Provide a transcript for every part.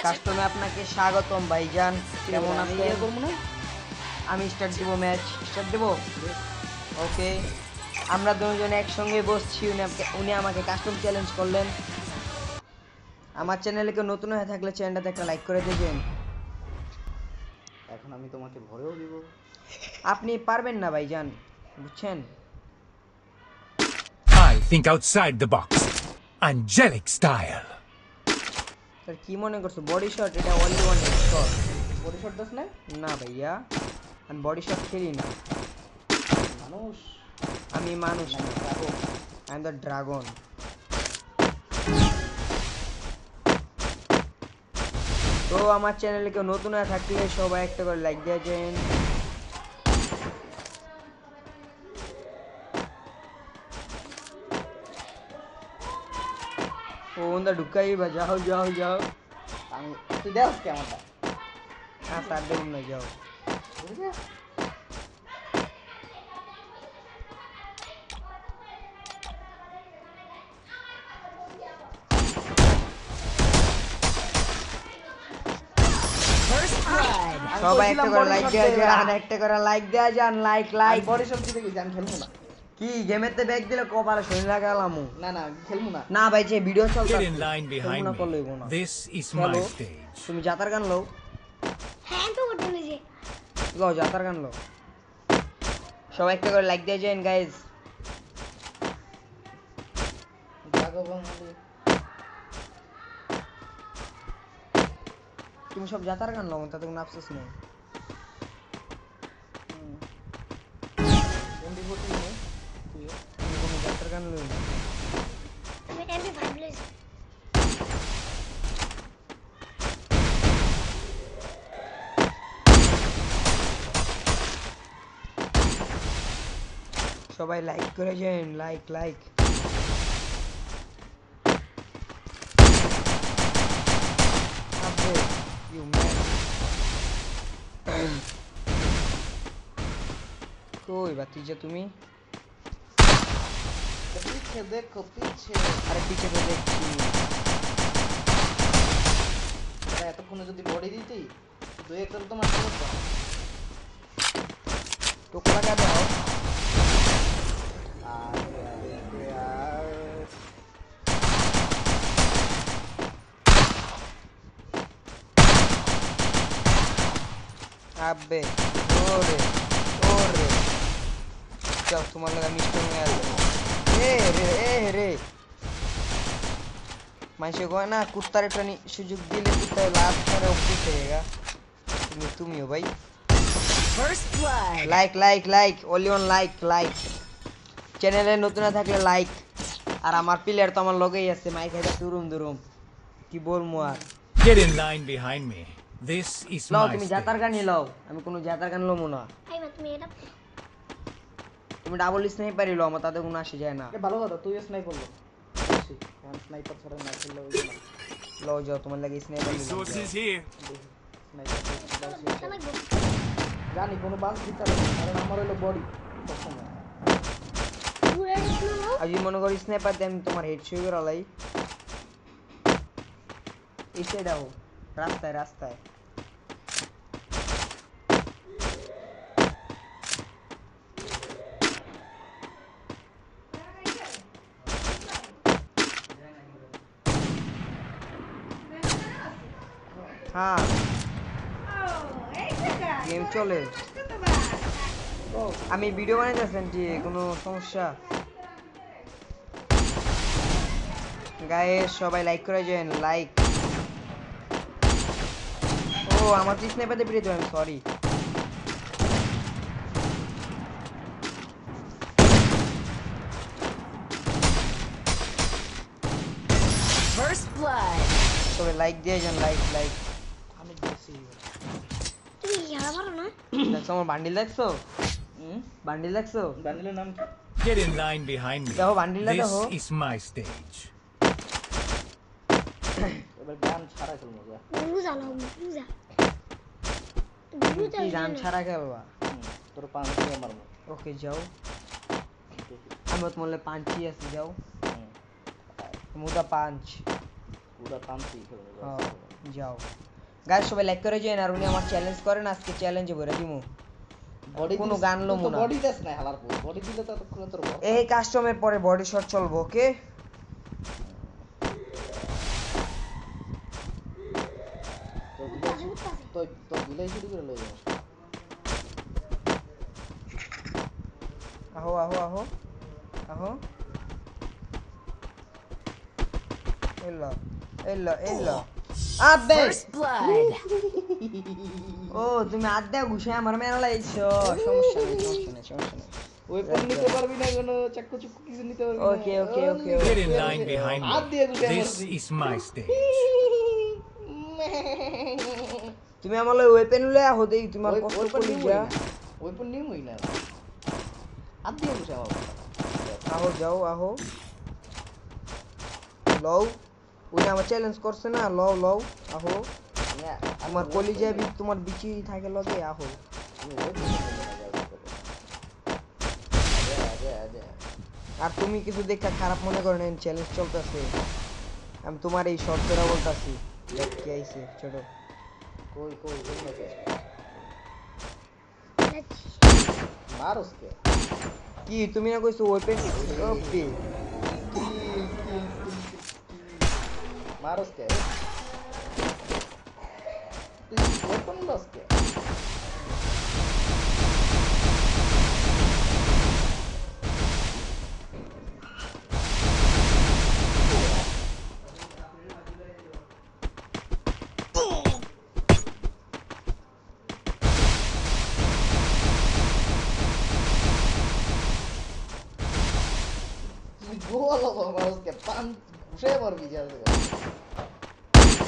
কাস্টমে আপনাকে স্বাগতম ভাইজান, কেমন আছেন? আমি স্টার্ট দিব, ম্যাচ স্টার্ট দিব। ওকে, আমরা দুজনে একসঙ্গে বসছি। উনি আমাকে কাস্টম চ্যালেঞ্জ করলেন। আমার চ্যানেলে কেউ নতুন হয়ে থাকলে চ্যানেলটাতে একটা লাইক করে দেবেন। এখন আমি তোমাকে ভরেও দিব। আপনি পারবেন না ভাইজান, বুঝছেন? I think outside the box. Angelic style. Sir কি মনে করছো বডি শট? এটা only one headshot. Body shot Das না? না ভাইয়া, আমি বডি শট খেলি না। মানুষ, আমি মানুষ না, আই এম দ্য ড্রাগন। তো আমার চ্যানেলে কেউ নতুন হয়ে থাকলে সবাই একটা করে লাইক দিয়ে যান। ও ওন্দা ঢুকাই বা যাও যাও যাও। আমি তুই দেখ কেমনটা। হ্যাঁ স্যার দেখুন না, যাও। সবাই একটা করে লাইক দেওয়া যান, একটা করে লাইক দেওয়া যান, লাইক লাইক। বডি শট দিতে গেছি, আমি খেলবো না। কি গেমেতে ব্যাগ দিলে কপালে শরীর লাগালাম? না না খেলবো না। না ভাই, যে ভিডিও চলছে Get in line behind me. This is my stage. তুমি জাতার গান লও। হ্যাঁ তো ওটা নিজে লও জাতার গান লও। সবাই একটা করে লাইক দিয়ে যান গাইজ। জাগো বাঙালি। তুমি সব জাতার গান লও, তাতে কোনো আফসোস নেই। এমবি40 নেই তুই? তুমি কোনো জাতার গান লই না। আমি MP5 লইছি সবাই লাইক করে যান, লাইক লাইক। কই বাতিজা তুমি? পিছে দেখো পিছে। আরে পিছে তো দেখছি। আরে এতক্ষণে যদি বডি দিতি দুই একটা তো মারতে পারতাম। টোকলা গা দাও। আবে ওরে ওরে, যাও তোমার লাগা মিষ্টি হয়ে আসবে। এ রে মানুষে কয় না, কুত্তারে টানি সুযোগ দিলে কুত্তায় লাভ করে অফিস হয়ে গা। তুমিও ভাই like like like, only one like like. চ্যানেলে নতুন থাকলে লাইক। আর আমার প্লেয়ার তো আমার লগেই আছে, মাইক হাইটা দুরুম দুরুম, কি বলবো আর। Get in line behind me. This is লও my তুমি জাতার গানই stage. লও, আমি কোনো জাতার গান লমু না। আইবা তুমি এটা তুমি ডাবল স্নাইপারই লও, আমার তাতে কোনো আসে যায় না। এ ভালো কথা, তুই স্নাইপার লো। এখন স্নাইপার ছাড়া না খেললে ওই না। লও যাও, তোমার লাগে স্নাইপার নিলাম। here. স্নাইপার এটা লাগবে জানি কোনো বাস দিতে হবে না, কারণ আমার হলো বডি সবসময়। পুরো এটা নাও আর যদি মনে করি স্নাইপার দিয়ে আমি তোমার হেড শুয়ে গেলাই। এসে দাও রাস্তায় রাস্তায়। হ্যাঁ গেম চলে, আমি ভিডিও বানাইতেছেন, যে কোনো সমস্যা? গাইস সবাই লাইক করে যান, লাইক। ও আমার তো স্নাইপারতে পিড়ে দেবেন, সরি। সবাই লাইক দিয়ে যান, লাইক লাইক। আমি দেখছি তুমি ইয়ারা পারো না দেখছো আমার বান্ডিল, দেখছো বান্ডিল, দেখছো? বান্ডেলের নাম কি? Get in line behind me. দেখো বান্ডিলটা This দেখো। is my stage. এবার গান ছাড়া খেলবো যা। গুরু জানো গুরু কি গান ছাড়া খেলবা? তোর পাঁচ দিয়ে মারবো। ওকে যাও, আমি তোমার পাঞ্চি আছে, যাও মুদা পাঞ্চ। পুরা পাঁচই খেলবো। হ্যাঁ যাও গাইস সবাই লাইক করে যান আর উনি আমার চ্যালেঞ্জ করেন আজকে চ্যালেঞ্জে ভরে দিমু বডি কোনো গান লমু না। বডি দেস না হালার পর বডি দিলে তো ততক্ষণ তোর বড় এই কাস্টমের পরে বডি শট চলবো ওকে তো দিলেই শুরু করে লই যাস আহো আহো আহো আহো এল্লা এল্লা এল্লা আবে First blood. ও তুমি আড্ডা ঘুষে আমার মেলা লাইছো সমস্যা নেই ওয়েপন নিতে পারবি না কোনো চাকু চুকু কিছু নিতে পারবি না ওকে ওকে ওকে Get in line behind হাত দিয়ে me. ঘুষে This মারবি is my stage. তুমি আমার ওয়েপেন লয়ে আহো দেই তোমার কষ্ট করি যা ওয়েপন নিয়ে হই না হাত দিয়ে ঘুষে মারবি আহো যাও আহো লও উনি আমার চ্যালেঞ্জ করছে না লও লও আহো আমার কলিজায় তোমার বিচি থাকে লগে আহো আর তুমি কিছু দেখা খারাপ মনে করো না চ্যালেঞ্জ চলতেছে আমি তোমার এই শর্তটা বলতাছি দেখ কি আইছে ছোট কই কই কই নাকি মারোসকে কি তুমি না কইছো ওপেন ওপি মারোসকে তুই ওপেন লসকে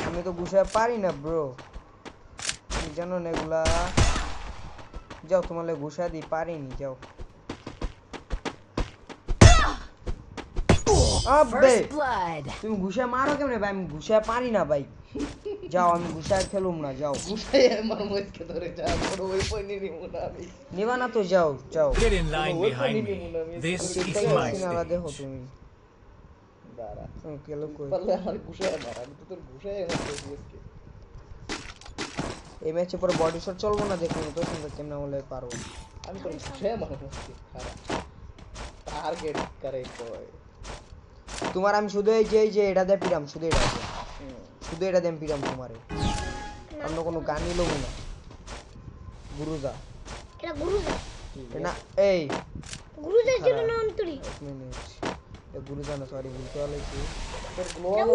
আমি তো ঘুষায় পারি না ব্রো কি জানো না এগুলা যাও তোমার লাগে ঘুষা দিই পারিনি যাও আবে First blood. তুমি ঘুষা মারো কেমনে ভাই আমি ঘুষা পারি না ভাই যাও আমি ঘুষা খেলুম না যাও নিবা না তো যাও যাও Get in line behind me. This is my সিনারা stage. দেখো তুমি তুমি কেলো কই এই ম্যাচে পরে বডি শট চলবো না দেখুন তো সুন্দর কেমনে হলে পারো আমি তো ঘুষে মারবো টার্গেট করে কই তোমার আমি শুধু এই যে এটা দিয়ে পিরাম শুধু এটা দিয়ে শুধু এটা দিয়ে পিরাম তোমারে অন্য কোনো গানই লবো না গুরুজা এটা গুরুজা না এই গুরুজার জন্য নাম তুলি এক মিনিট এ গুরুজা না সরি বলতে হলেছি তোর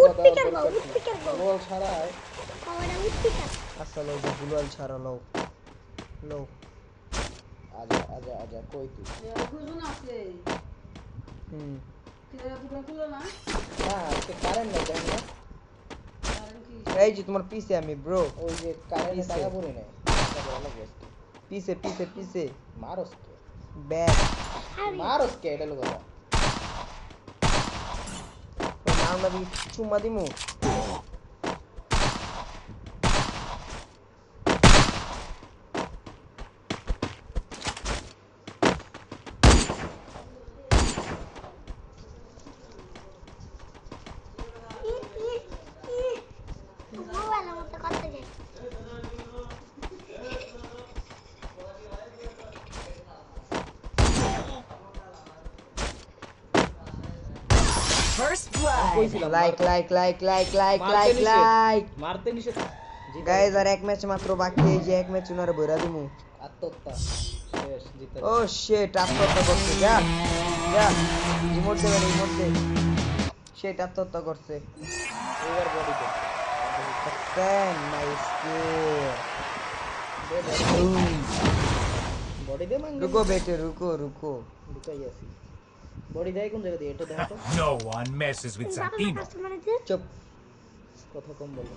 উৎপিকার গো উৎপিকার গো গ্লোয়াল ছাড়াই কওয়াটা উৎপিকার আচ্ছা লও যে গুলাল ছাড়া লও লও আজা আজা আজা কই তুই হুম না আজকে কারেন্ট না জানি না এই যে তোমার পিছে আমি ব্রো ওই যে কারেন্ট পিছে। টাকা পড়ে নাই টাকা বড় লাগে পিছে পিছে পিছে মারোসকে ব্যাক মারোসকে এটা লোক নাম না চুম্মা দিমু মোবাইলের মধ্যে করতে যাই First blood. Like like like like like like like মারতে নিষেধ গাইস আর এক ম্যাচ মাত্র বাকি এই যে এক ম্যাচ উনারে বইরা দিমু আত্মহত্যা শেষ জিতে ও শিট আত্মহত্যা করছে যা যা রিমোট দেবে রিমোট দে শিট আত্মহত্যা করছে এবার বডিতে নাইস বডি দে মাঙ্গে রুকো বেটে রুকো রুকো ঢুকাই আছি বডি দেয় কোন জায়গা দিয়ে এটা দেখো তো No one messes with বাবা Santino. কাস্টমার আছে চুপ কথা কম বলো